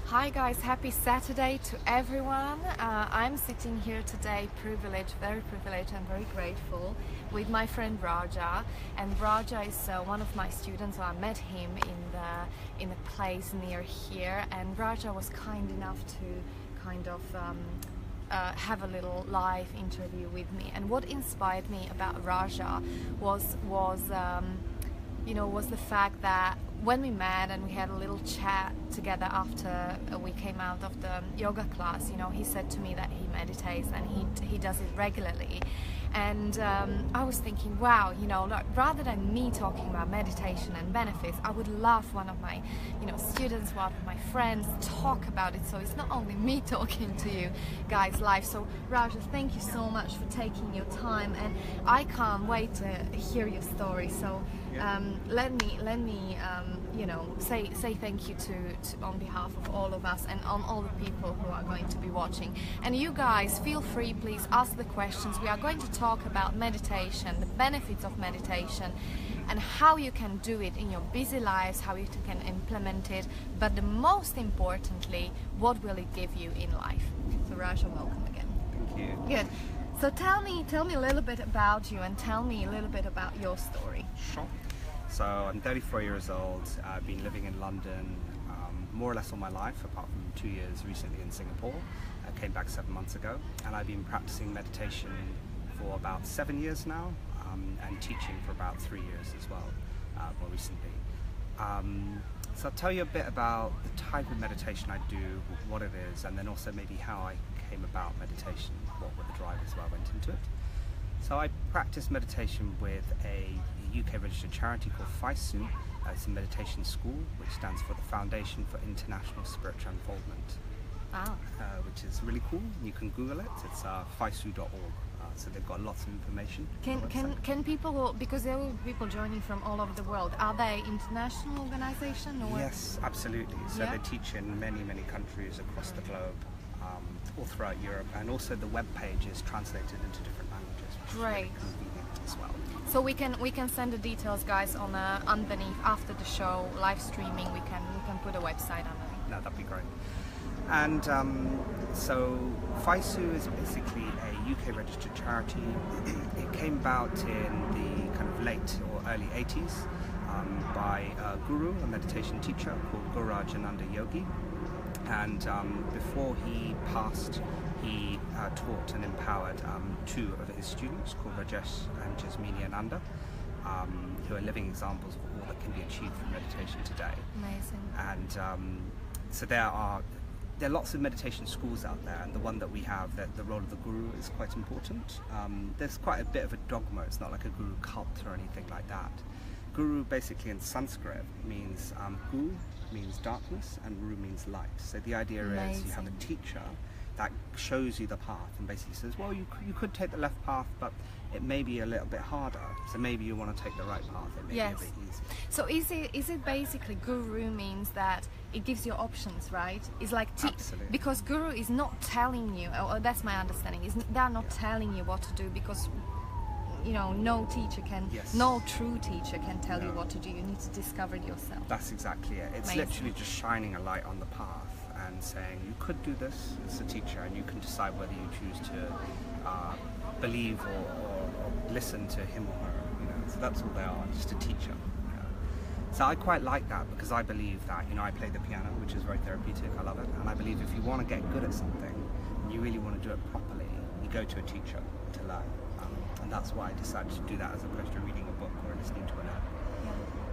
Hi guys, happy Saturday to everyone. I'm sitting here today privileged, very privileged and very grateful with my friend Raja. And Raja is one of my students, so I met him in a place near here, and Raja was kind enough to have a little live interview with me. And what inspired me about Raja was the fact that when we met and we had a little chat together after we came out of the yoga class, he said to me that he meditates and he does it regularly. And I was thinking, wow, rather than me talking about meditation and benefits, I would love one of my students, one of my friends talk about it, so it's not only me talking to you guys live. So Raja, thank you so much for taking your time, and I can't wait to hear your story. So let me say thank you to on behalf of all of us and on all the people who are going to be watching. And you guys, feel free, please ask the questions. We are going to talk about meditation, the benefits of meditation, and how you can do it in your busy lives, how you can implement it, but the most importantly, what will it give you in life. So Raja, welcome again. Thank you. Good. So tell me a little bit about you, and tell me a little bit about your story. Sure. So I'm 34 years old. I've been living in London more or less all my life, apart from 2 years recently in Singapore. I came back 7 months ago, and I've been practicing meditation for about 7 years now, and teaching for about 3 years as well, more recently. So I'll tell you a bit about the type of meditation I do, what it is, and then also maybe how I came about meditation, what were the drivers why I went into it. So I practice meditation with a UK registered charity called FISU. It's a meditation school, which stands for the Foundation for International Spiritual Involvement. Wow. Which is really cool. You can Google it. It's fisu.org. So they've got lots of information. Can people, because there will be people joining from all over the world, are they international organization or? Yes, absolutely. So they teach in many countries across the globe, all throughout Europe, and also the web page is translated into different languages, which is really convenient as well. So we can send the details, guys, on underneath after the show live streaming. We can put a website underneath. No, that'd be great. And so FISU is basically a UK registered charity. It came about in the kind of late or early 80s by a guru, a meditation teacher called Guru Yogi. And before he passed, he taught and empowered two of his students called Rajesh and Jasmini Ananda, who are living examples of all that can be achieved from meditation today. Amazing. And so there are lots of meditation schools out there, and the one that we have, that the role of the guru is quite important. There's quite a bit of a dogma. It's not like a guru cult or anything like that. Guru basically in Sanskrit means gu means darkness and ru means light. So the idea is you have a teacher that shows you the path and basically says, well, you could take the left path, but it may be a little bit harder, so maybe you want to take the right path. It may be a bit easier. So is it basically guru means that it gives you options, right? It's like because guru is not telling you, or that's my understanding, is they're not telling you what to do, because no teacher can, no true teacher can tell you what to do. You need to discover it yourself. That's exactly it. It's literally just shining a light on the path and saying you could do this as a teacher, and you can decide whether you choose to believe or listen to him or her. So that's all they are, just a teacher. So I quite like that, because I believe that I play the piano, which is very therapeutic. I love it, and I believe if you want to get good at something and you really want to do it properly, you go to a teacher to learn. And that's why I decided to do that, as opposed to reading a book or listening to an app.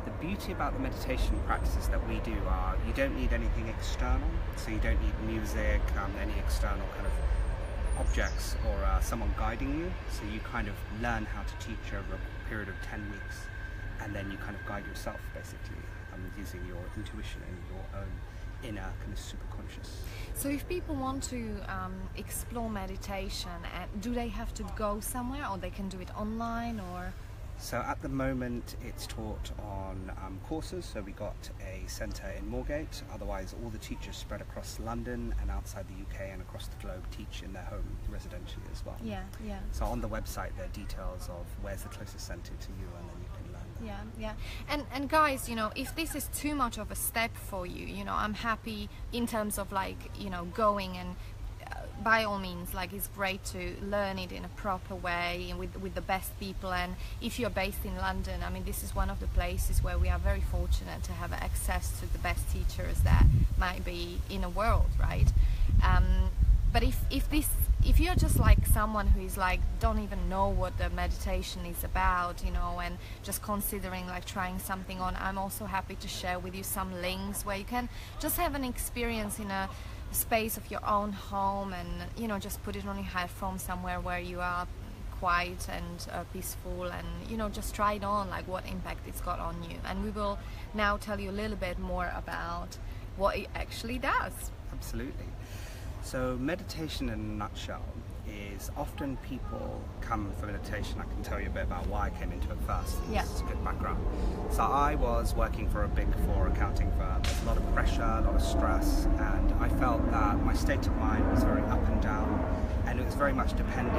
The beauty about the meditation practices that we do are you don't need anything external, so you don't need music, any external kind of objects or someone guiding you. So you kind of learn how to teach over a period of 10 weeks, and then you kind of guide yourself basically, using your intuition and your own inner kind of superconscious. So if people want to explore meditation, do they have to go somewhere, or they can do it online, or? So at the moment it's taught on courses. So we got a centre in Moorgate. Otherwise all the teachers spread across London and outside the UK and across the globe teach in their home residentially as well. Yeah. So on the website there are details of where's the closest centre to you, and then you can learn Yeah. And guys, if this is too much of a step for you, I'm happy in terms of like, going and by all means, like, it's great to learn it in a proper way and with the best people. And if you're based in London, I mean, this is one of the places where we are very fortunate to have access to the best teachers that might be in the world, right? But if you're just like someone who is like don't even know what the meditation is about, and just considering like trying something on, I'm also happy to share with you some links where you can just have an experience in a space of your own home, and just put it on your headphones somewhere where you are quiet and peaceful, and just try it on, like what impact it's got on you. And we will now tell you a little bit more about what it actually does. Absolutely. So meditation in a nutshell is often people come for meditation. I can tell you a bit about why I came into it first. Yeah. It's a good background. So I was working for a Big Four accounting firm. There's a lot of pressure, a lot of stress, and I felt that my state of mind was very up and down, and it was very much dependent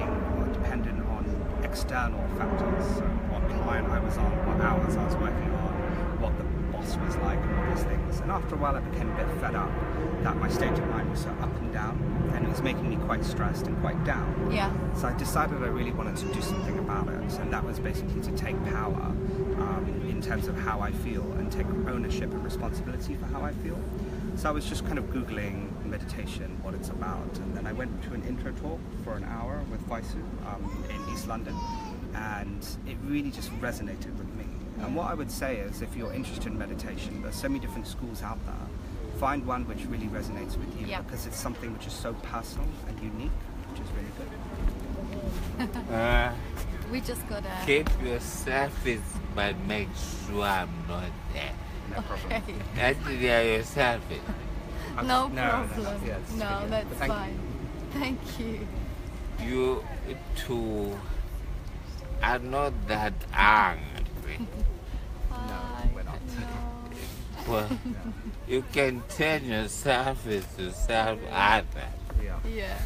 on external factors. So what client I was on, what hours I was working on, what the boss was like, and all these things. And after a while I became a bit fed up that my state of mind was so up and down, and it was making me quite stressed and quite down. Yeah. So I decided I really wanted to do something about it, and that was basically to take power in terms of how I feel and take ownership and responsibility for how I feel. So I was just kind of Googling meditation, what it's about, and then I went to an intro talk for an hour with Vaisu in East London, and it really just resonated with me. And what I would say is, if you're interested in meditation, there's so many different schools out there. Find one which really resonates with you, because it's something which is so personal and unique, which is really good. We just gotta keep your surface, but make sure I'm not there. No problem. Okay. Actually, your surface. No No, problem. yeah, it's No, good. that's Thank you. fine. Thank you. You two are not that angry. Hi. we're not. No. Well, you can turn your surface to serve others. Yeah. Yeah.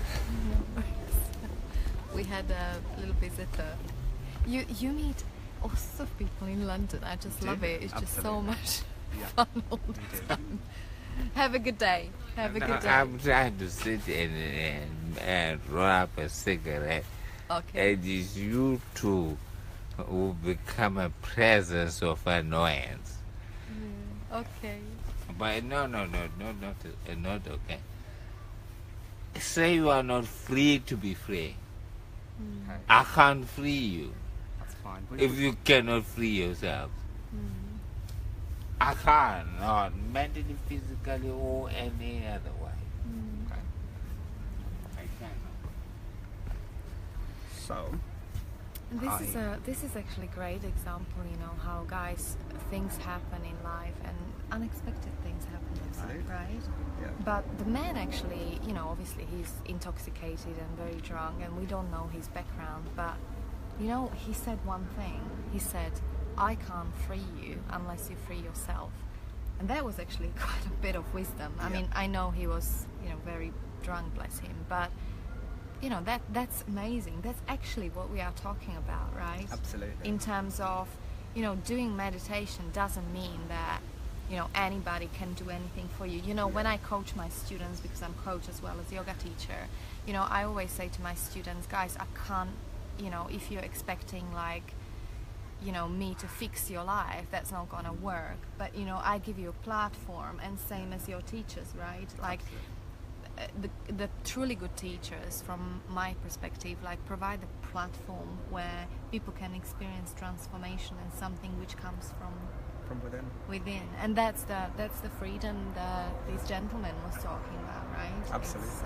We had a little visitor. You meet all sorts of people in London. I just Do? love it. It's just so Absolutely. much Yeah. fun all We the do. time. Have a good day. Have a No, good day. I'm trying to sit and roll up a cigarette. Okay. And it's you two who become a presence of annoyance. Okay. But no, not okay. Say you are not free to be free. Okay. I can't free you That's fine. if you cannot free yourself. I can't, not mentally, physically, or any other way. Okay. I cannot. So, This is actually a great example, how guys, things happen in life and unexpected things happen in life, Absolutely. right? yeah. But the man actually, obviously he's intoxicated and very drunk, and we don't know his background, but he said one thing. He said, I can't free you unless you free yourself. And that was actually quite a bit of wisdom. I Yeah. mean, I know he was, very drunk, bless him, but that's amazing. That's actually what we are talking about, right? Absolutely. In terms of, doing meditation doesn't mean that, anybody can do anything for you. When I coach my students, because I'm coach as well as yoga teacher, I always say to my students, guys, I can't, if you're expecting like, me to fix your life, that's not gonna work. But, I give you a platform, and same as your teachers, right? Like, the truly good teachers, from my perspective, like provide a platform where people can experience transformation and something which comes from within. and that's the freedom that this gentleman was talking about, right? Absolutely. It's,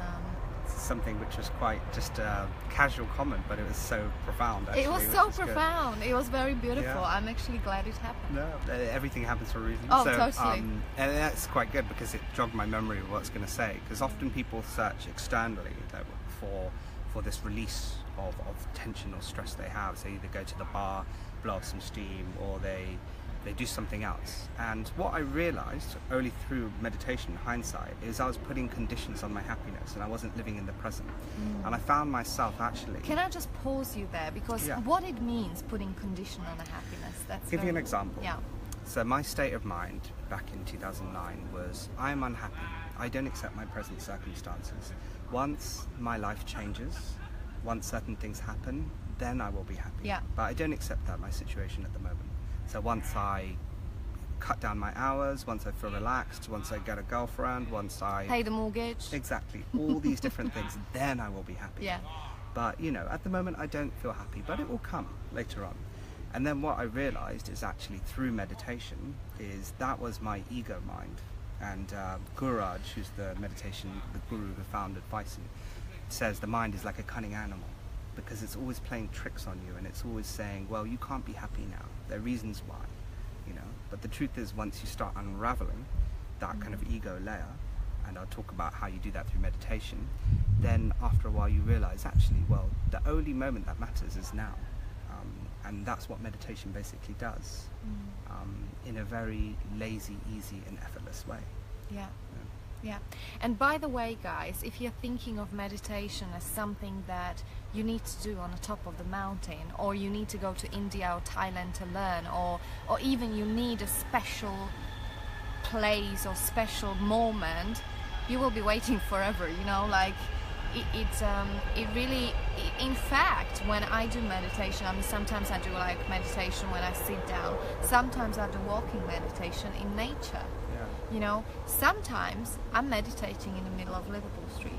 Something which was quite just a casual comment, but it was so profound. Actually, it was which so was good. profound. It was very beautiful. Yeah. I'm actually glad it happened. No, everything happens for a reason. Oh, so, totally. And that's quite good, because it jogged my memory of what I was going to say. Because often people search externally for this release of tension or stress they have. So either go to the bar, blow off some steam, or they do something else. And what I realized only through meditation, hindsight, is I was putting conditions on my happiness, and I wasn't living in the present. And I found myself actually... Can I just pause you there? Because Yeah. what it means, putting condition on a happiness, Give you an example. Yeah. So my state of mind back in 2009 was, I am unhappy. I don't accept my present circumstances. Once my life changes, once certain things happen, then I will be happy. Yeah. But I don't accept that, my situation at the moment. So once I cut down my hours, once I feel relaxed, once I get a girlfriend, once I... Pay the mortgage. Exactly. All these different things, then I will be happy. Yeah. But, you know, at the moment I don't feel happy, but it will come later on. And then what I realized is actually through meditation is that was my ego mind. And Guraj, who's the guru who founded Bison, says the mind is like a cunning animal because it's always playing tricks on you and it's always saying, well, you can't be happy now. There are reasons why, you know. But the truth is, once you start unraveling that kind of ego layer, and I'll talk about how you do that through meditation, then after a while you realize actually, well, the only moment that matters is now. And that's what meditation basically does, in a very lazy, easy and effortless way. Yeah. Yeah. And by the way, guys, if you're thinking of meditation as something that you need to do on the top of the mountain, or you need to go to India or Thailand to learn, or even you need a special place or special moment, you will be waiting forever, you know, like it really, in fact, when I do meditation, I mean, sometimes I do like meditation when I sit down, sometimes I do walking meditation in nature. You know, sometimes I'm meditating in the middle of Liverpool Street.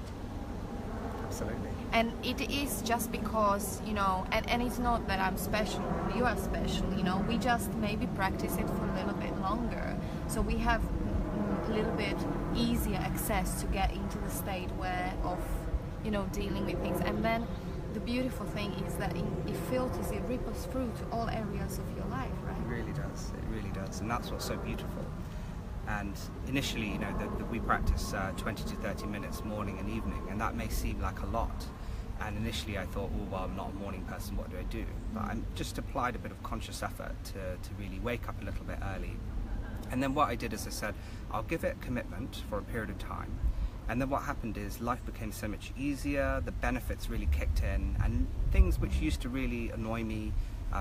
Absolutely. And it is just because, you know, and it's not that I'm special, you are special, you know, we just maybe practice it for a little bit longer. So we have a little bit easier access to get into the state of, you know, dealing with things. And then the beautiful thing is that it filters, it ripples through to all areas of your life, right? It really does, it really does. And that's what's so beautiful. And initially, you know, we practice 20 to 30 minutes morning and evening, and that may seem like a lot. And initially I thought, oh, well, I'm not a morning person, what do I do? But I just applied a bit of conscious effort to really wake up a little bit early. And then what I did is I said, I'll give it commitment for a period of time. And then what happened is life became so much easier, the benefits really kicked in, and things which used to really annoy me,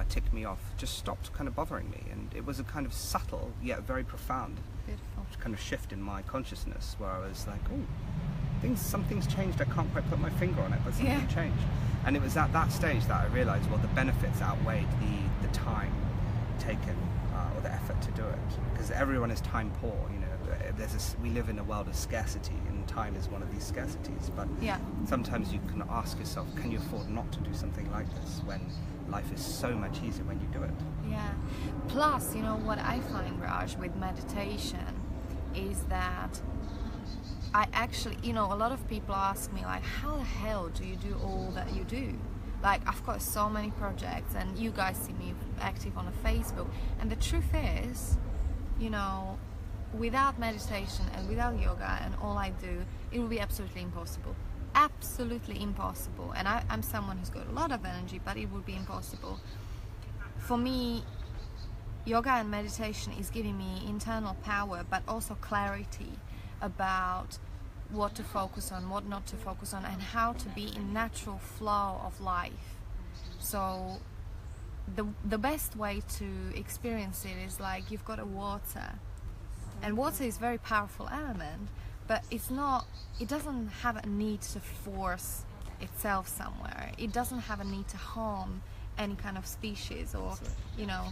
tick me off, just stopped kind of bothering me. And it was a kind of subtle yet very profound kind of shift in my consciousness, where I was like, oh, something's changed, I can't quite put my finger on it, but something changed. And it was at that stage that I realized, well, the benefits outweighed the time taken or the effort to do it, because everyone is time poor, you know. We live in a world of scarcity, and time is one of these scarcities, but sometimes you can ask yourself, can you afford not to do something like this when life is so much easier when you do it? Yeah. Plus, you know, what I find, Raj, with meditation is that I actually, you know, a lot of people ask me, like, how the hell do you do all that you do? Like, I've got so many projects, and you guys see me active on a Facebook, and the truth is, you know, without meditation and without yoga and all I do, it will be absolutely impossible. Absolutely impossible. And I'm someone who's got a lot of energy, but it would be impossible. For me, yoga and meditation is giving me internal power, but also clarity about what to focus on, what not to focus on, and how to be in natural flow of life. So the best way to experience it is like you've got a water, and water is a very powerful element, but it doesn't have a need to force itself somewhere. It doesn't have a need to harm any kind of species, or, you know,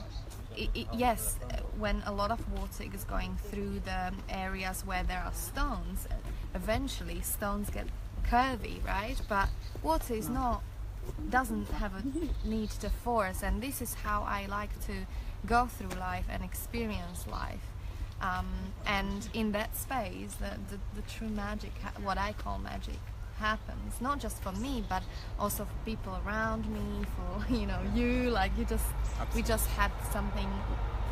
yes, when a lot of water is going through the areas where there are stones, eventually stones get curvy, right? But water doesn't have a need to force, and this is how I like to go through life and experience life. And in that space, the true magic, what I call magic, happens. Not just for me, but also for people around me, for, you know, you, like, we just had something,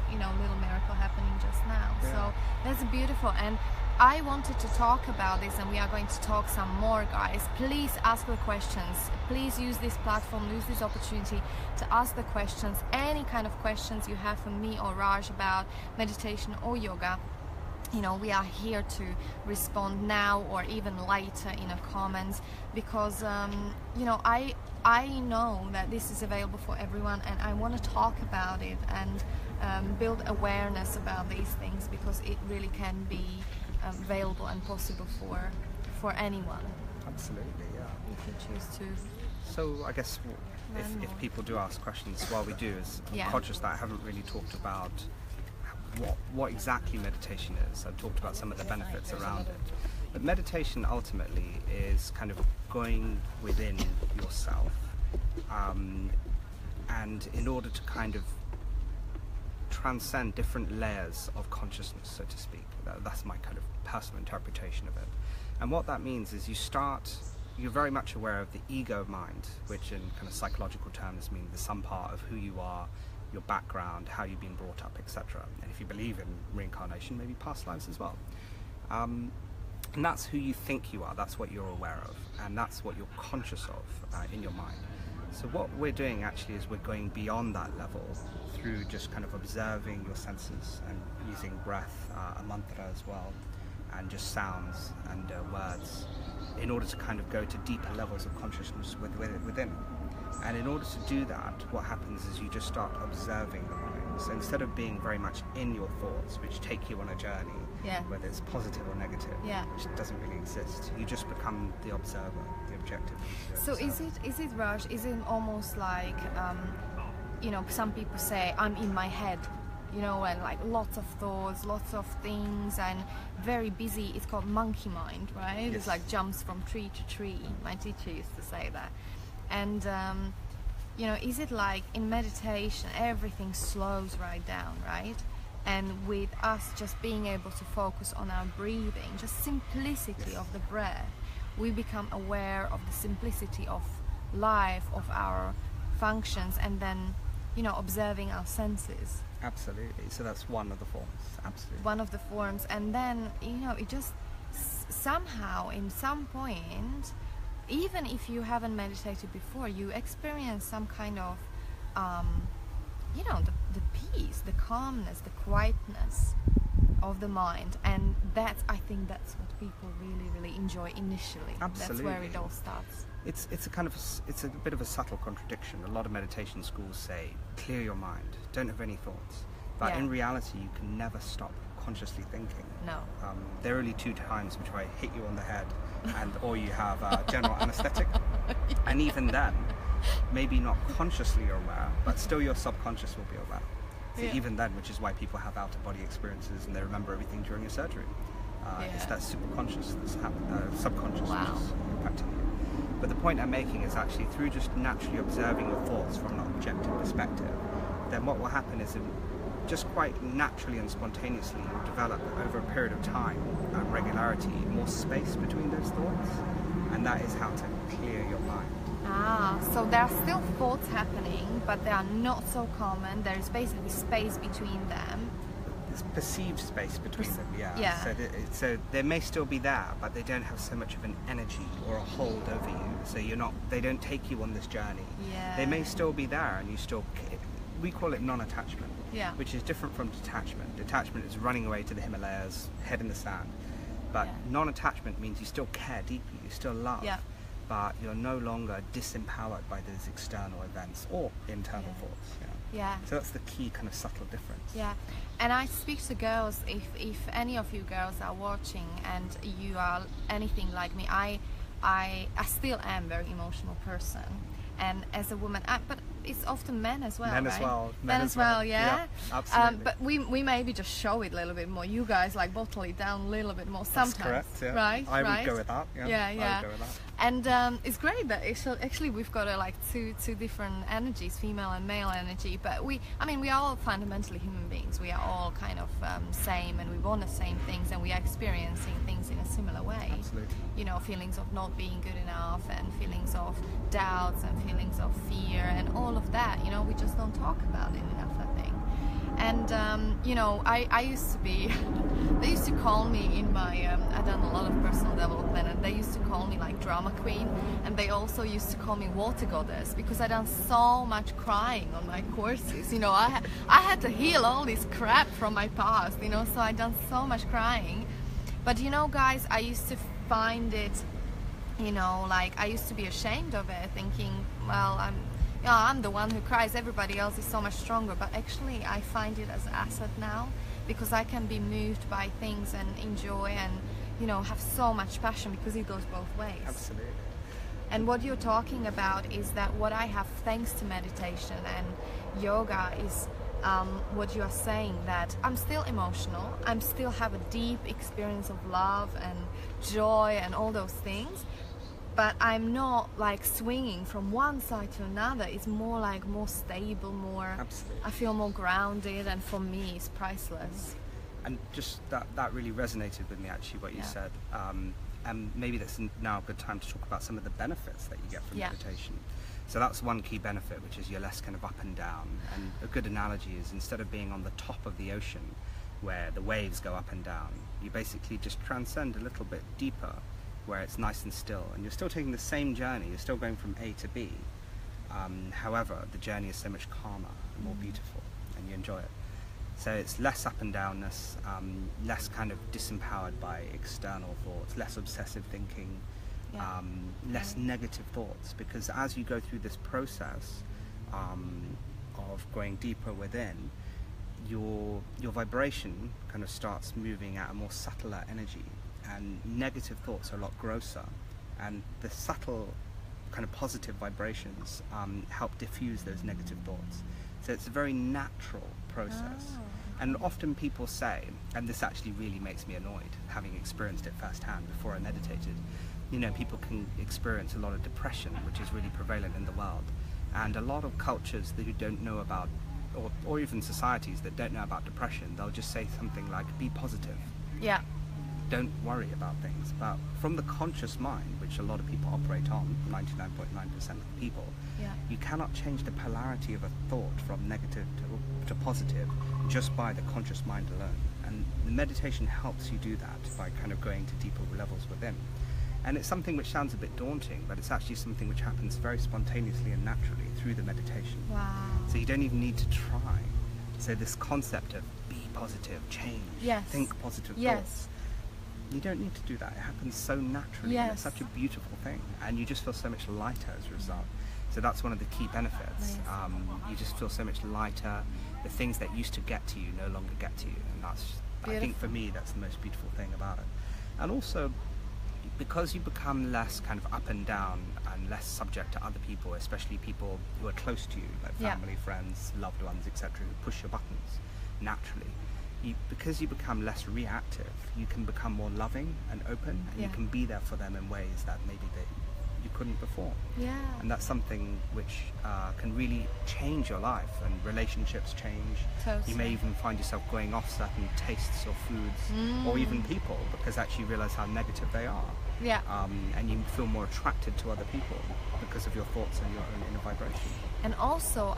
you know, little miracle happening just now. Yeah. So that's beautiful. And I wanted to talk about this, and we are going to talk some more, guys. Please ask the questions. Please use this platform, use this opportunity to ask the questions, any kind of questions you have for me or Raj about meditation or yoga. you know, we are here to respond now or even later in the comments, because you know, I know that this is available for everyone, and I want to talk about it and build awareness about these things, because it really can be available and possible for anyone. Absolutely, yeah. If you choose to. So I guess if people do ask questions while we do, is I'm conscious that I haven't really talked about what exactly meditation is. I've talked about some of the benefits around it. But meditation ultimately is kind of going within yourself, and in order to kind of transcend different layers of consciousness, so to speak. That's my kind of personal interpretation of it. And what that means is you're very much aware of the ego mind, which in kind of psychological terms means the sum part of who you are, your background, how you've been brought up, etc. And if you believe in reincarnation, maybe past lives as well. And that's who you think you are, that's what you're aware of, and that's what you're conscious of in your mind. So what we're doing actually is we're going beyond that level through just kind of observing your senses and using breath, a mantra as well, and just sounds and words, in order to kind of go to deeper levels of consciousness within. And in order to do that, what happens is you just start observing the mind. So instead of being very much in your thoughts, which take you on a journey, whether it's positive or negative, which doesn't really exist, you just become the observer, the objective. So is it Raj, is it almost like, you know, some people say, I'm in my head, you know, and like lots of thoughts, lots of things, and very busy. It's called monkey mind, right? Yes. It's like jumps from tree to tree. My teacher used to say that. And you know, is it like in meditation everything slows right down, right? And with us just being able to focus on our breathing, just simplicity of the breath, we become aware of the simplicity of life, of our functions, and then, you know, observing our senses. Absolutely. So that's one of the forms. Absolutely. One of the forms. And then, you know, it just somehow, in some point, even if you haven't meditated before, you experience some kind of, you know, the peace, the calmness, the quietness of the mind. And that's, I think that's what people really, really enjoy initially. Absolutely. That's where it all starts. It's a bit of a subtle contradiction. A lot of meditation schools say, clear your mind, don't have any thoughts. But in reality, you can never stop consciously thinking. No. There are only 2 times which I hit you on the head, or you have general anesthetic. And even then, maybe not consciously aware, but still your subconscious will be aware. So even then, which is why people have out-of-body experiences and they remember everything during a surgery. It's that superconscious that's subconscious which is impacting you. But the point I'm making is actually through just naturally observing your thoughts from an objective perspective, then what will happen is just quite naturally and spontaneously you'll develop over a period of time and regularity more space between those thoughts, and that is how to clear your mind. So there are still thoughts happening, but they are not so common. There is basically space between them. There's perceived space between them, So they may still be there, but they don't have so much of an energy or a hold over you. So they don't take you on this journey. They may still be there, and you still. We call it non-attachment, which is different from detachment. Detachment is running away to the Himalayas, head in the sand. But non-attachment means you still care deeply, you still love, but you're no longer disempowered by those external events or internal thoughts. So that's the key kind of subtle difference. And I speak to girls, if any of you girls are watching and you are anything like me, I still am a very emotional person. And as a woman, but it's often men as well, Men right? as well. Men as well, yeah. Absolutely. But we maybe just show it a little bit more. You guys like bottle it down a little bit more sometimes. That's correct, right? I would go with that. I would go with that. And it's great that actually we've got like two different energies, female and male energy. But we are all fundamentally human beings. We are all kind of same, and we want the same things, and we are experiencing things in a similar way. Absolutely. You know, feelings of not being good enough, and feelings of doubts, and feelings of fear, and all of that. You know, we just don't talk about it enough, I think. And you know, I used to be they used to call me in my I've done a lot of personal development, and they used to call me like drama queen, and they also used to call me water goddess, because I done so much crying on my courses. You know, I had to heal all this crap from my past, you know, so I done so much crying. But you know, guys, I used to find it, you know, like I used to be ashamed of it, thinking, well, I'm the one who cries, everybody else is so much stronger. But actually I find it as an asset now, because I can be moved by things and enjoy and, you know, have so much passion, because it goes both ways. Absolutely. And what you're talking about is that what I have thanks to meditation and yoga is what you are saying, that I'm still emotional, I'm still have a deep experience of love and joy and all those things, but I'm not like swinging from one side to another. It's more like more stable, more, Absolutely. I feel more grounded, and for me it's priceless. And just that really resonated with me, actually, what you Yeah. said. And maybe that's now a good time to talk about some of the benefits that you get from Yeah. meditation. So that's one key benefit, which is you're less kind of up and down. And a good analogy is, instead of being on the top of the ocean where the waves go up and down, you basically just transcend a little bit deeper, where it's nice and still, and you're still taking the same journey, you're still going from A to B. However, the journey is so much calmer and more beautiful, and you enjoy it. So it's less up and downness, less kind of disempowered by external thoughts, less obsessive thinking, Yeah. less negative thoughts, because as you go through this process of going deeper within, your vibration kind of starts moving at a more subtler energy, and negative thoughts are a lot grosser, and the subtle kind of positive vibrations help diffuse those negative thoughts. So it's a very natural process. Oh. And often people say, and this actually really makes me annoyed, having experienced it firsthand before I meditated, you know, people can experience a lot of depression, which is really prevalent in the world. And a lot of cultures that you don't know about, or even societies that don't know about depression, they'll just say something like, be positive, Yeah. don't worry about things. But from the conscious mind, which a lot of people operate on, 99.9% of people, Yeah. you cannot change the polarity of a thought from negative to positive just by the conscious mind alone. And the meditation helps you do that by kind of going to deeper levels within. And it's something which sounds a bit daunting, but it's actually something which happens very spontaneously and naturally through the meditation. Wow. So you don't even need to try. So this concept of be positive, change, Yes. think positive Yes. thoughts, you don't need to do that. It happens so naturally. And it's Yes. such a beautiful thing, and you just feel so much lighter as a result. So that's one of the key benefits. Amazing. You just feel so much lighter. The things that used to get to you no longer get to you, and that's, I think, for me, that's the most beautiful thing about it. And also, because you become less kind of up and down and less subject to other people, especially people who are close to you, like Yeah. family, friends, loved ones, etc., who push your buttons naturally. Because you become less reactive, you can become more loving and open, and you Yeah. can be there for them in ways that maybe you couldn't before. Yeah. And that's something which can really change your life, and relationships change. Totally. You may even find yourself going off certain tastes or foods, or even people, because actually you realize how negative they are. Yeah. And you feel more attracted to other people because of your thoughts and your own inner vibration. And also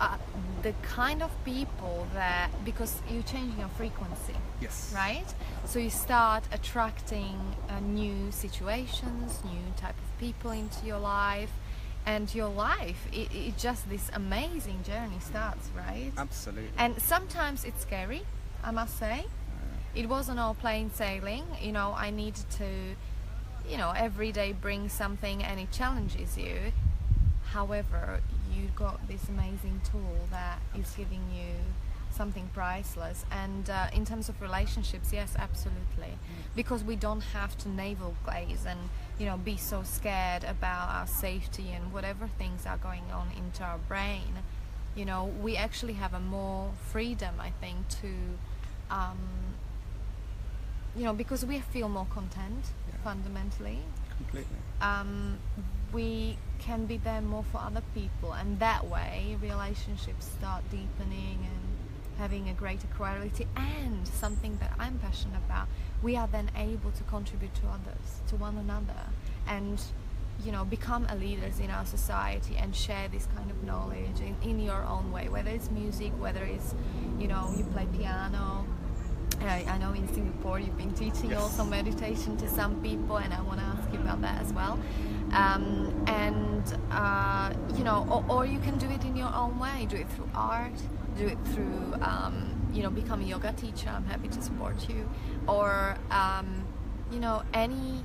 the kind of people that, because you're changing your frequency, Yes. right? So you start attracting new situations, new type of people into your life, and your life, it just this amazing journey starts, right? Absolutely. And sometimes it's scary, I must say. It wasn't all plain sailing. You know, I needed to, you know, every day bring something, and it challenges you. However, you got this amazing tool that is giving you something priceless. And in terms of relationships, yes, absolutely, because we don't have to navel gaze and, you know, be so scared about our safety and whatever things are going on into our brain. You know, we actually have a more freedom, I think, to you know, because we feel more content. Yeah. Fundamentally, Completely. we can be there more for other people, and that way relationships start deepening and having a greater quality. And something that I'm passionate about, we are then able to contribute to others, to one another, and you know, become a leaders in our society and share this kind of knowledge in your own way, whether it's music, whether it's, you know, you play piano. I know in Singapore you've been teaching Yes. also meditation to some people, and I want to ask you about that as well. You know, or you can do it in your own way. Do it through art. Do it through, you know, become a yoga teacher. I'm happy to support you. Or, you know, any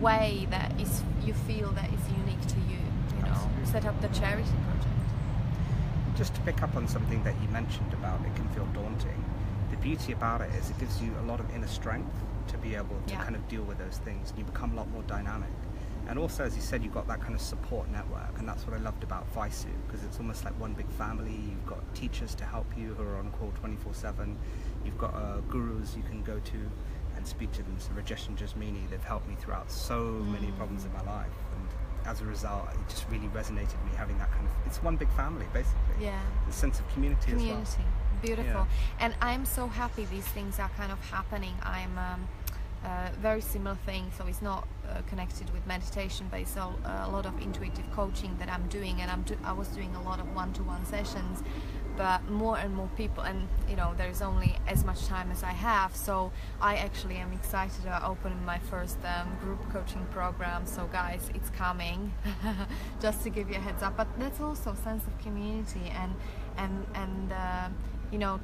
way that is you feel that is unique to you. You know, Absolutely. set up the charity project. Just to pick up on something that you mentioned about it can feel daunting, the beauty about it is it gives you a lot of inner strength to be able to Yeah. kind of deal with those things, and you become a lot more dynamic. And also, as you said, you've got that kind of support network, and that's what I loved about Vaisu, because it's almost like one big family. You've got teachers to help you who are on call 24/7. You've got gurus you can go to and speak to them. So Rajesh and Jasmini, they've helped me throughout so many problems in my life, and as a result, it just really resonated with me having that kind of, it's one big family basically. Yeah. The sense of community as well. Community, beautiful. Yeah. And I'm so happy these things are kind of happening. I'm very similar thing, so it's not connected with meditation, but it's a lot of intuitive coaching that I'm doing, and I was doing a lot of one-to-one sessions, but more and more people, and you know, there's only as much time as I have, so I actually am excited about opening my first group coaching program. So guys, it's coming. Just to give you a heads up. But that's also a sense of community and you know,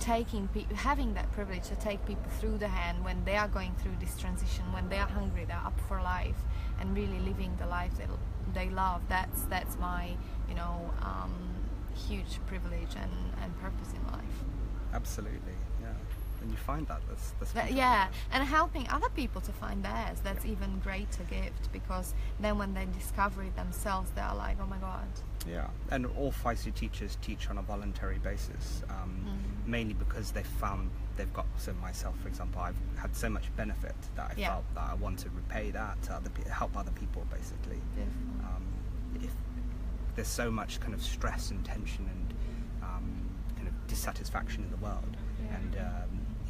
having that privilege to take people through the hand when they are going through this transition, when they are hungry, they're up for life, and really living the life that they love. That's my, you know, huge privilege and purpose in life. Absolutely, yeah. And you find that's beautiful. Yeah, and helping other people to find theirs, that's even greater gift, because then when they discover it themselves, they are like, oh my god. Yeah, and all Vaisu teachers teach on a voluntary basis, mainly because they've got, so myself for example, I've had so much benefit that I Yeah. felt that I want to repay that to help other people basically. Beautiful. If there's so much kind of stress and tension and kind of dissatisfaction in the world, Yeah. and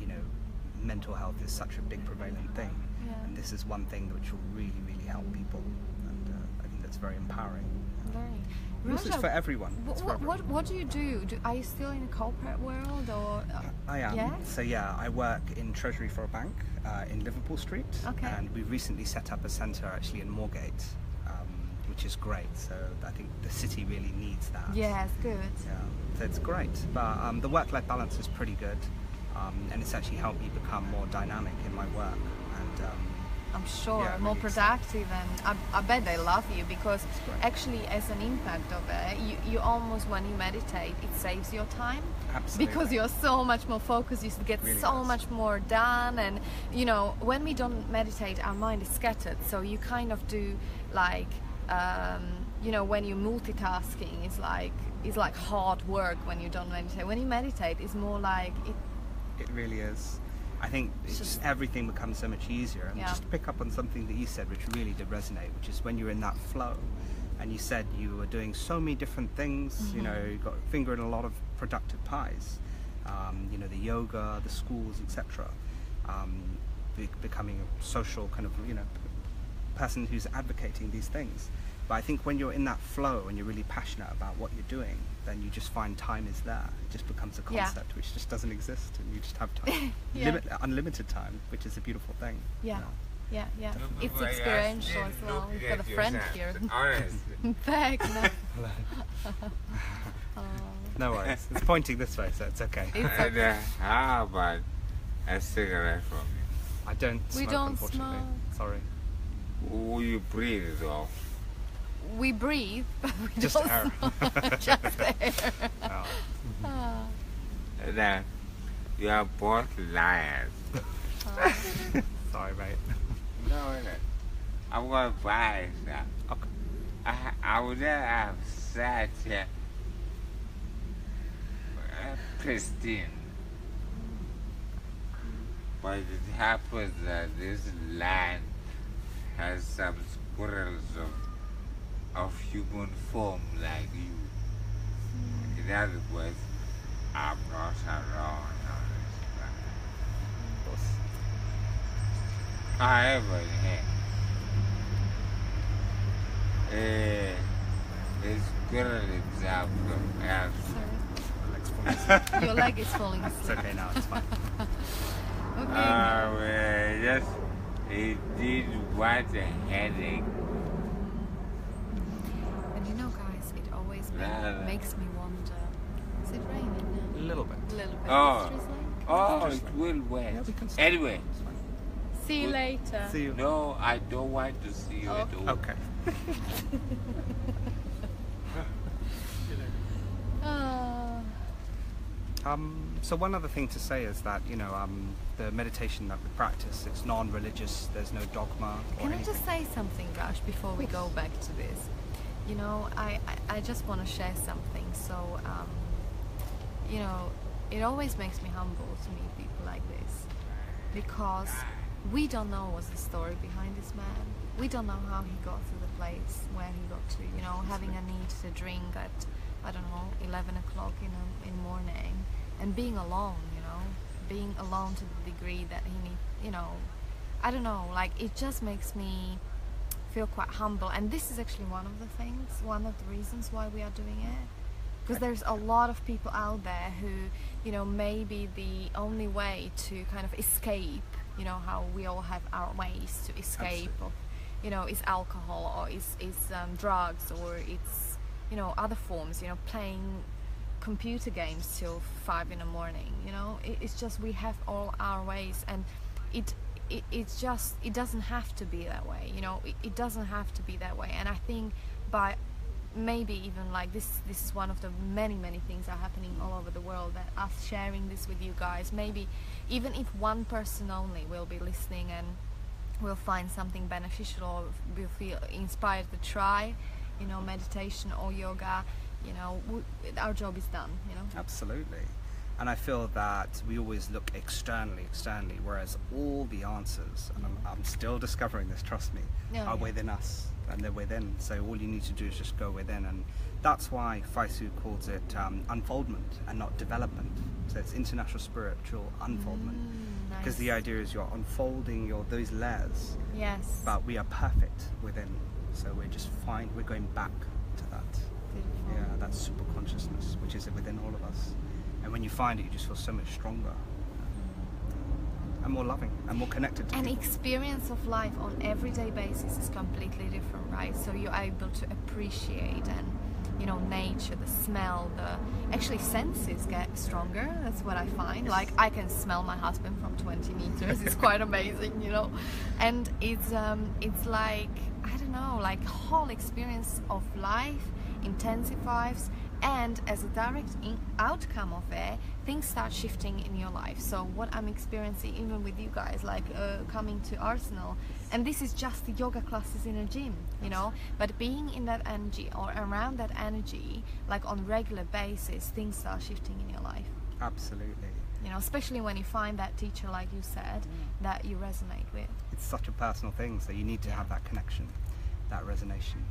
you know, mental health is such a big prevalent thing, Yeah. and this is one thing which will really, really help people, and I think that's very empowering. Very. This is Raja, for everyone. It's for everyone. what do you do? Are you still in the corporate world, or? I am. Yeah? So yeah, I work in Treasury for a bank in Liverpool Street, Okay. and we recently set up a centre actually in Moorgate, which is great. So I think the city really needs that. Yes, good. Yeah, so it's great. But the work-life balance is pretty good, and it's actually helped me become more dynamic in my work. And I'm sure Yeah, more really productive, and I bet they love you, because great. actually, as an impact of it, you almost, when you meditate, it saves your time. Absolutely. Because you're so much more focused, you get Really so does. much more done, and you know, when we don't meditate, our mind is scattered. So you kind of do like, you know, when you're multitasking, it's like hard work when you don't meditate. When you meditate, it's more like it. It really is. I think it's just everything becomes so much easier. And Yeah. just to pick up on something that you said, which really did resonate, which is when you're in that flow, and you said you were doing so many different things. You know, you got your finger in a lot of productive pies. You know, the yoga, the schools, etc. Becoming a social kind of, you know, person who's advocating these things. But I think when you're in that flow and you're really passionate about what you're doing, then you just find time is there. It just becomes a Yeah. concept which just doesn't exist, and you just have time, Yeah. unlimited time, which is a beautiful thing. Yeah. you know. Yeah. It's experiential as well. We've got a friend here. Honestly. Thanks. No worries. It's pointing this way, so it's okay. It's And how about a cigarette from I don't We smoke, don't unfortunately. smoke. Sorry. you? Will you breathe though? We breathe, but we Just don't air. smoke. Just air. Oh. That you are both liars. Sorry, mate. No, I'm gonna buy stuff. Okay. I would have such a pristine. But it happens that this land has some squirrels of human form like you. In other words, I'm not around on this planet. Of course. However, hey, squirrel himself from else. Sorry. My leg's falling asleep. Your leg is falling It's asleep. okay now, it's fine. Okay. Well, yes, he did want a headache. And you know, guys, it always Yeah. makes me wonder. Is it raining A little bit. now? A little bit. Oh. It's drizzling? Oh, it will wet. Yeah, we can stop. Anyway, It's fine. See you later. See you. no, I don't want to see you at all. Okay. Ah. So one other thing to say is that, you know, the meditation that we practice, it's non-religious, there's no dogma or Can I anything. just say something, Raj, before we go back to this? You know, I just want to share something. So, you know, it always makes me humble to meet people like this, because we don't know what's the story behind this man. We don't know how he got to the place where he got to, you know, having a need to drink at, I don't know, 11 o'clock in the morning, and being alone, you know, being alone to the degree that he need, you know, I don't know, like, it just makes me feel quite humble. And this is actually one of the things, one of the reasons why we are doing it, because there's a lot of people out there who, you know, maybe the only way to kind of escape, you know, how we all have our ways to escape, Absolutely. of, you know, is alcohol, or is drugs, or it's, you know, other forms, you know, playing computer games till 5 in the morning, you know. It's just, we have all our ways, and it's just, it doesn't have to be that way, you know. It doesn't have to be that way. And I think by maybe even like this is one of the many things are happening all over the world, that us sharing this with you guys, maybe even if one person only will be listening and will find something beneficial, or will feel inspired to try, you know, meditation or yoga, you know, our job is done, you know. Absolutely. And I feel that we always look externally, whereas all the answers, and I'm still discovering this, trust me, Yeah, are yeah. within us, and they're within. So all you need to do is just go within, and that's why Faisu calls it unfoldment and not development. So it's international spiritual unfoldment, because the Nice. idea is you're unfolding those layers, Yes. but we are perfect within. So we're going back to that. Beautiful. Yeah, that super consciousness, which is within all of us. And when you find it, you just feel so much stronger and more loving and more connected to And people. experience of life on everyday basis is completely different, right? So you're able to appreciate, and, you know, nature, the smell, actually senses get stronger. That's what I find. Like, I can smell my husband from 20 meters. It's quite amazing, you know. And it's like, I don't know, like, whole experience of life intensifies, and as a direct outcome of it, things start shifting in your life. So what I'm experiencing even with you guys, like coming to Arsenal, and this is just the yoga classes in a gym, you know, but being in that energy or around that energy, like on regular basis, things start shifting in your life, Absolutely. you know, especially when you find that teacher, like you said, that you resonate with. It's such a personal thing, so you need to have that connection, that resonation.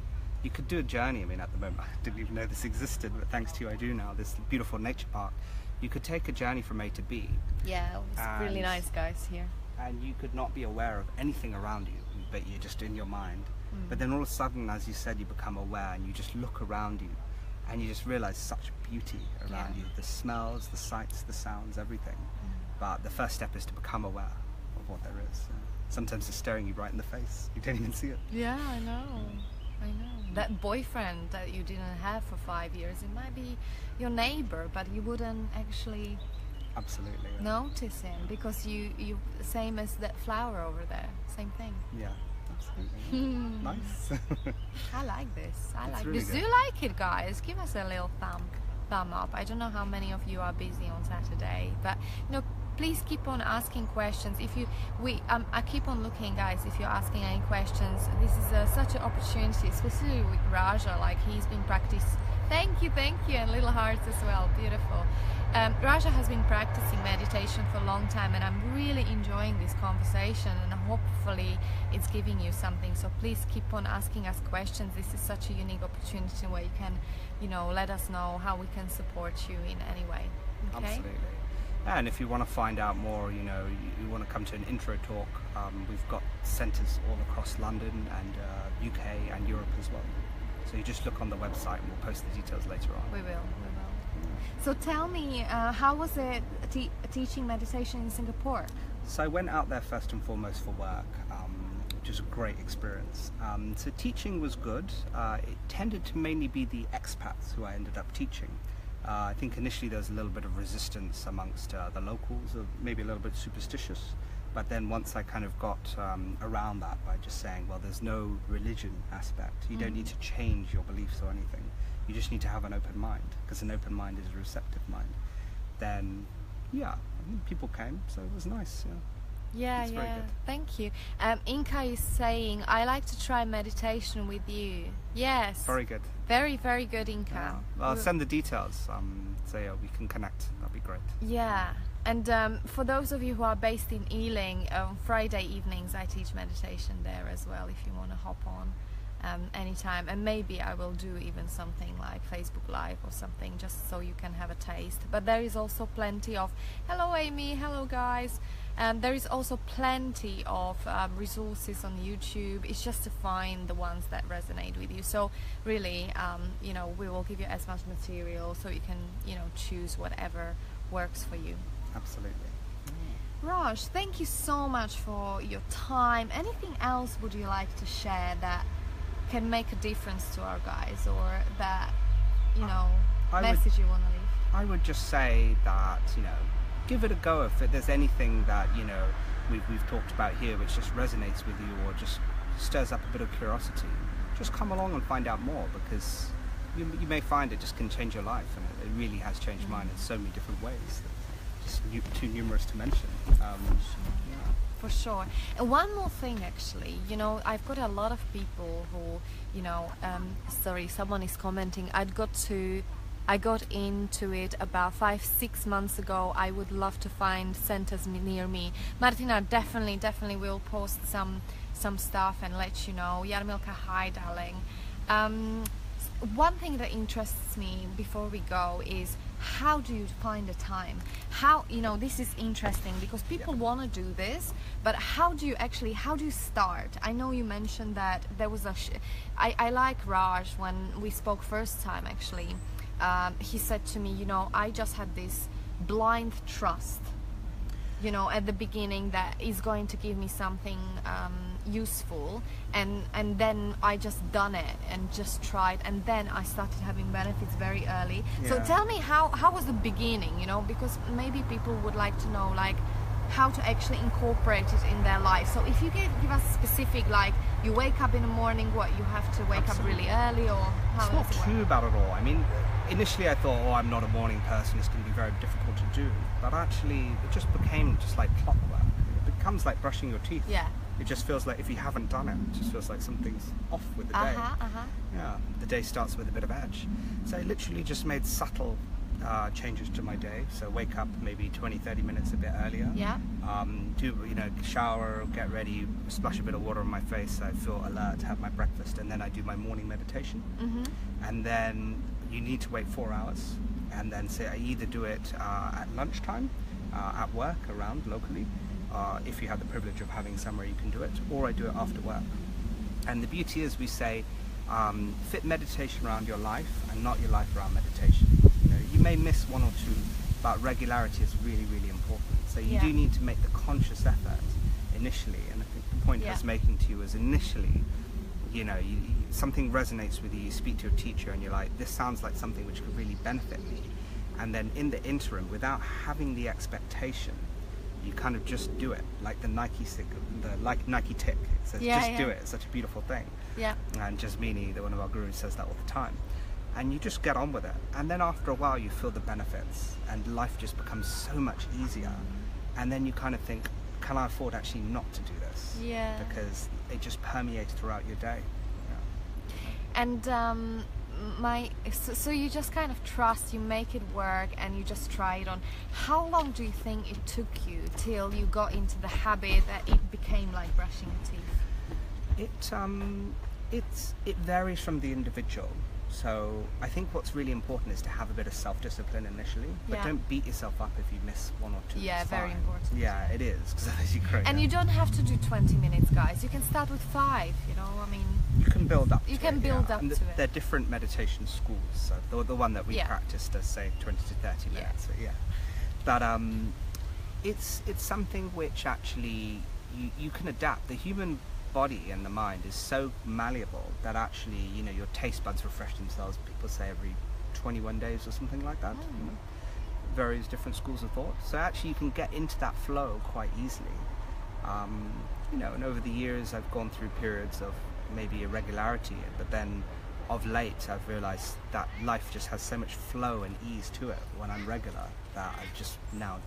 You could do a journey. I mean, at the moment, I didn't even know this existed, but thanks to you, I do now. This beautiful nature park. You could take a journey from A to B, Yeah, it's really And- nice, guys, here. and you could not be aware of anything around you, but you're just in your mind. But then all of a sudden, as you said, you become aware, and you just look around you, and you just realize such beauty around Yeah. you, the smells, the sights, the sounds, everything. But the first step is to become aware of what there is. Sometimes it's staring you right in the face. You don't even see it. Yeah, I know. That boyfriend that you didn't have for 5 years, it might be your neighbor, but you wouldn't actually Absolutely. notice him, because you same as that flower over there, same thing. Yeah, absolutely. Nice. I like this. I It's like really this. good. Do you like it, guys? Give us a little thumb up. I don't know how many of you are busy on Saturday, but, you know, please keep on asking questions. If you, I keep on looking, guys. If you're asking any questions, this is such an opportunity, especially with Raja. Like, he's been practicing. Thank you, and little hearts as well. Beautiful. Raja has been practicing meditation for a long time, and I'm really enjoying this conversation, and hopefully it's giving you something. So please keep on asking us questions. This is such a unique opportunity where you can, you know, let us know how we can support you in any way. Okay? Absolutely. And if you want to find out more, you know, you want to come to an intro talk, we've got centres all across London and UK and Europe as well. So you just look on the website and we'll post the details later on. We will. So tell me, how was it teaching meditation in Singapore? So I went out there first and foremost for work, which was a great experience. So teaching was good. It tended to mainly be the expats who I ended up teaching. I think initially there was a little bit of resistance amongst the locals, or maybe a little bit superstitious. But then once I kind of got around that by just saying, well, there's no religion aspect. You don't need to change your beliefs or anything. You just need to have an open mind, because an open mind is a receptive mind. Then, yeah, I think people came, so it was nice. Yeah, It's very yeah. good. Thank you. Inka is saying, I like to try meditation with you. Yes. Very good. Very, very good, Inka. Yeah. Well, I'll send the details, so yeah, we can connect. That'd be great. Yeah. And for those of you who are based in Ealing, Friday evenings I teach meditation there as well, if you want to hop on anytime. And maybe I will do even something like Facebook Live or something, just so you can have a taste. But there is also plenty of, hello Amy, hello guys. There is also plenty of resources on YouTube. It's just to find the ones that resonate with you. So really, you know, we will give you as much material so you can, you know, choose whatever works for you. Absolutely. Raj, thank you so much for your time. Anything else would you like to share that can make a difference to our guys, or that, you know, message you want to leave? I would just say that, you know, give it a go. If there's anything that, you know, we've talked about here which just resonates with you or just stirs up a bit of curiosity, just come along and find out more, because you may find it just can change your life, and it really has changed mine in so many different ways. Just too numerous to mention. Yeah. For sure. And one more thing, actually, you know, I've got a lot of people who, you know, sorry, someone is commenting. I got into it about 5-6 months ago. I would love to find centers near me. Martina, definitely will post some stuff and let you know. Jarmilka, hi darling. One thing that interests me before we go is, how do you find the time? How, you know, this is interesting because people want to do this, but how do you start? I know you mentioned that there was I like Raj. When we spoke first time, actually, he said to me, you know, I just had this blind trust, you know, at the beginning that is going to give me something useful, and then I just done it and just tried, and then I started having benefits very early. So tell me, how was the beginning, you know, because maybe people would like to know, like, how to actually incorporate it in their life. So if you give us specific, like, you wake up in the morning, what, you have to wake up really early, or how It's not does it work? too bad at all. I mean, initially I thought, oh, I'm not a morning person, it's going to be very difficult to do. But actually, it just became just like clockwork. It becomes like brushing your teeth. Yeah. It just feels like if you haven't done it, it just feels like something's off with the day. Yeah, the day starts with a bit of edge. So I literally just made subtle changes to my day. So wake up maybe 20-30 minutes a bit earlier. Yeah. Do, you know, shower, get ready, splash a bit of water on my face so I feel alert, have my breakfast, and then I do my morning meditation. And then you need to wait 4 hours, and then say I either do it at lunchtime, at work around locally, if you have the privilege of having somewhere you can do it, or I do it after work. And the beauty is, we say fit meditation around your life and not your life around meditation. You know, you may miss one or two, but regularity is really, really important. So you do need to make the conscious effort initially, and I think the point I was making to you is, initially, you know, something resonates with you, you speak to your teacher and you're like, this sounds like something which could really benefit me. And then in the interim, without having the expectation, you kind of just do it, like the Nike tick. It says, just do it. It's such a beautiful thing. Yeah. And Jasmini, one of our gurus, says that all the time. And you just get on with it. And then after a while, you feel the benefits, and life just becomes so much easier. And then you kind of think, can I afford actually not to do this? Yeah. Because it just permeates throughout your day. Yeah. And so you just kind of trust, you make it work, and you just try it on. How long do you think it took you till you got into the habit that it became like brushing your teeth? It varies from the individual. So I think what's really important is to have a bit of self-discipline initially, but Yeah. don't beat yourself up if you miss 1 or 2. Yeah, It's very fine. important. Yeah, it is, because otherwise you grow. And you don't have to do 20 minutes, guys. You can start with 5, you know, I mean, You can build up. You to can it, build yeah. up And to it. They're different meditation schools. So the one that we Yeah. practice does say 20 to 30 Yeah. minutes. Yeah. But it's something which actually you can adapt. The human body and the mind is so malleable that actually, you know, your taste buds refresh themselves. People say every 21 days or something like that. You know, various different schools of thought. So actually, you can get into that flow quite easily. You know, and over the years, I've gone through periods of maybe irregularity, but then of late, I've realized that life just has so much flow and ease to it when I'm regular that I just now,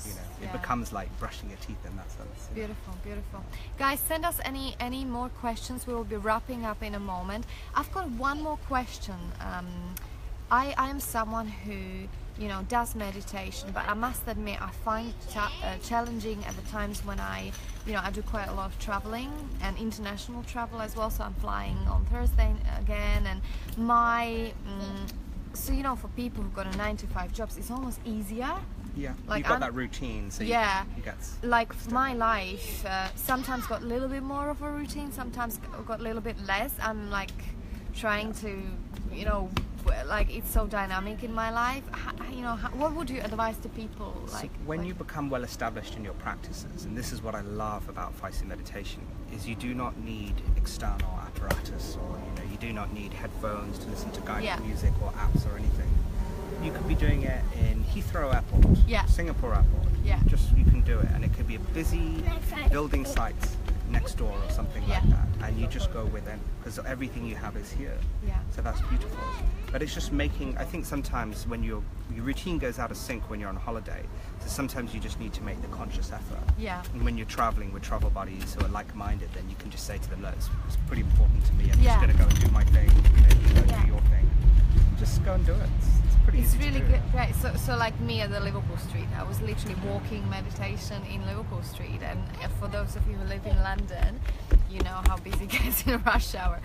you know, it Yeah. becomes like brushing your teeth in that sense. beautiful, beautiful. Guys, send us any more questions. We will be wrapping up in a moment. I've got one more question. I am someone who, you know, does meditation, but I must admit I find it challenging at the times when I do quite a lot of traveling and international travel as well. So I'm flying on Thursday again, and so you know, for people who've got a 9-to-5 jobs, it's almost easier. Yeah, Like, you've got I'm- that routine, so Yeah. you get Like my life, sometimes got a little bit more of a routine, sometimes got a little bit less. I'm like trying to, you know, like it's so dynamic in my life. What would you advise to people? So when you become well established in your practices, and this is what I love about Faisi meditation, is you do not need external apparatus, or you do not need headphones to listen to guided Yeah. music or apps or anything. You could be doing it in Heathrow Airport, Yeah. Singapore Airport. Yeah. Just you can do it, and it could be a busy building site next door or something like Yeah. that, and you just go within because everything you have is here. Yeah. So that's beautiful. But it's just making, I think sometimes when your routine goes out of sync when you're on holiday, so sometimes you just need to make the conscious effort. Yeah. And when you're traveling with travel buddies who are like-minded, then you can just say to them, look, it's pretty important to me. I'm Yeah. just going to go and do my thing. You go Yeah. do your thing. Just go and do it. It's pretty It's easy really to do. good, great. So like me at the Liverpool Street, I was literally walking meditation in Liverpool Street, and for those of you who live in London, you know how busy it gets in rush hour.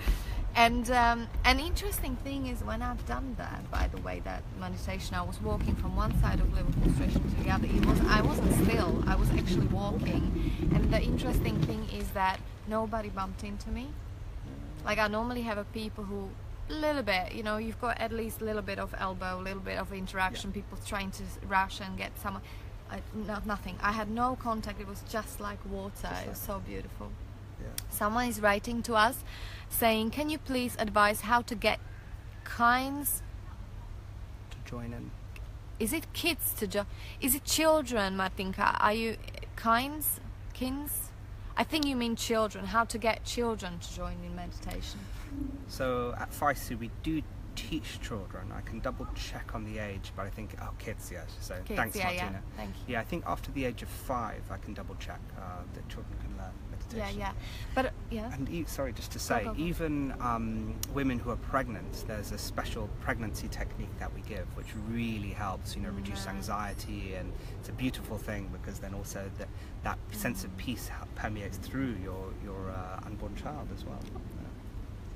And an interesting thing is when I've done that, by the way, that meditation, I was walking from one side of Liverpool Street to the other. I wasn't still, I was actually walking. And the interesting thing is that nobody bumped into me. Like I normally have a people who little bit, you know, you've got at least a little bit of elbow, a little bit of interaction, people trying to rush and get someone. Nothing. I had no contact. It was just like water. It was so beautiful. Yeah. Someone is writing to us saying, can you please advise how to get kinds? To join in. Is it kids to join? Is it children, Martinka? Are you kins? I think you mean children. How to get children to join in meditation? So at Faisi we do teach children. I can double check on the age, but I think kids, yes. So Kids, thanks, yeah, Martina. yeah. Thank you. Yeah, I think after the age of 5, I can double check that children can learn Yeah, meditation. yeah. But yeah. And sorry, just to say, go. even women who are pregnant, there's a special pregnancy technique that we give, which really helps, reduce anxiety, and it's a beautiful thing because then also that sense of peace permeates through your unborn child as well.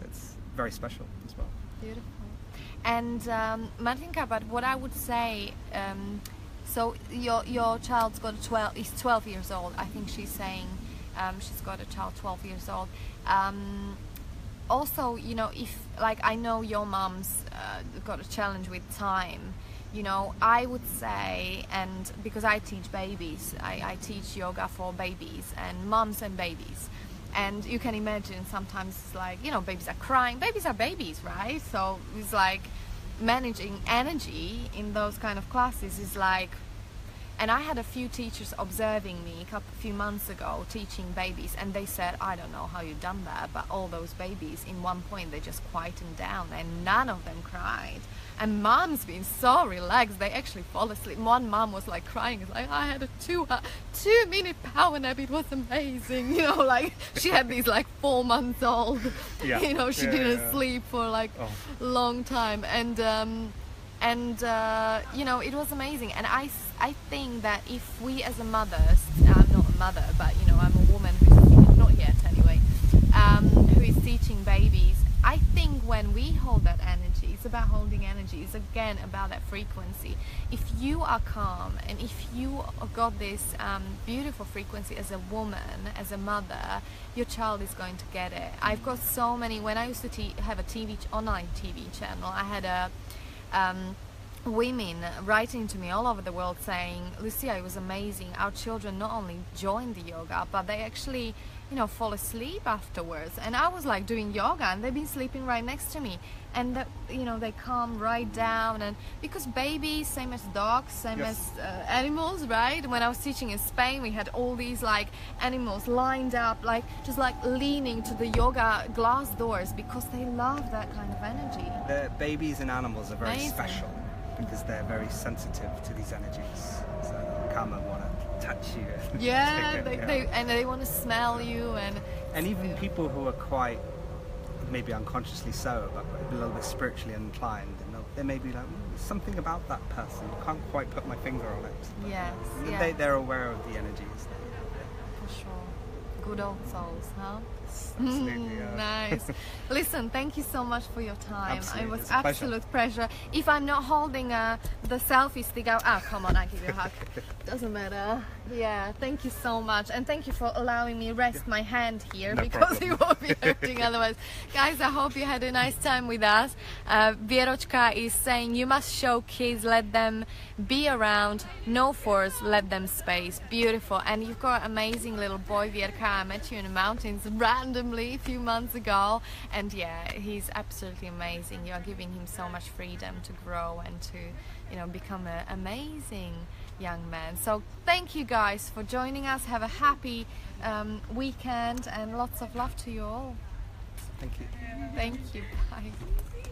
It's very special as well. Beautiful. And Martinka, but what I would say, so your child's got is 12 years old. I think she's saying she's got a child 12 years old. Also, if like I know your mom's got a challenge with time, I would say, and because I teach babies, I teach yoga for babies and moms and babies. And you can imagine sometimes it's like, babies are crying. Babies are babies, right? So it's like managing energy in those kind of classes is like, and I had a few teachers observing me a few months ago teaching babies, and they said, I don't know how you've done that, but all those babies in one point they just quietened down and none of them cried. And mom's been so relaxed, they actually fall asleep. One mom was like crying, it's like, I had a 2-minute power nap, it was amazing. Like she had these like 4 months old, Yeah. She didn't sleep for like a long time. And it was amazing. And I think that if we as a mothers, I'm not a mother, but I'm a woman who's not yet anyway, who is teaching babies, I think when we hold that energy, It's about holding energy. It's again about that frequency. If you are calm and if you got this beautiful frequency as a woman, as a mother, your child is going to get it. I've got so many. When I used to have a online TV channel, I had women writing to me all over the world saying, Lucia, it was amazing. Our children not only joined the yoga, but they actually, you know, fall asleep afterwards. And I was like doing yoga and they've been sleeping right next to me. And you know, they calm right down. And because babies, same as dogs, same as animals, right? When I was teaching in Spain, we had all these like animals lined up, like just like leaning to the yoga glass doors because they love that kind of energy. The babies and animals are very Amazing. special because they're very sensitive to these energies. So they come and want to touch you. Yeah, they want to smell you, and even people who are quite, maybe unconsciously so, but a little bit spiritually inclined, and they may be like, there's something about that person, I can't quite put my finger on it. But yes, they're aware of the energies. for sure. Good old souls, huh? Absolutely, Nice. Listen, thank you so much for your time. Absolutely, It was it's a pleasure. absolute pleasure. If I'm not holding the selfie stick out, come on, I give you a hug. Doesn't matter. Yeah, thank you so much, and thank you for allowing me rest my hand here, No because problem. it won't be hurting otherwise. Guys, I hope you had a nice time with us. Vierochka is saying you must show kids, let them be around, no force, let them space. Beautiful. And you've got an amazing little boy, Vierka. I met you in the mountains randomly a few months ago, and yeah, he's absolutely amazing. You are giving him so much freedom to grow and to, you know, become an amazing young man. So thank you guys for joining us. Have a happy weekend and lots of love to you all. Thank you. Thank you. Bye.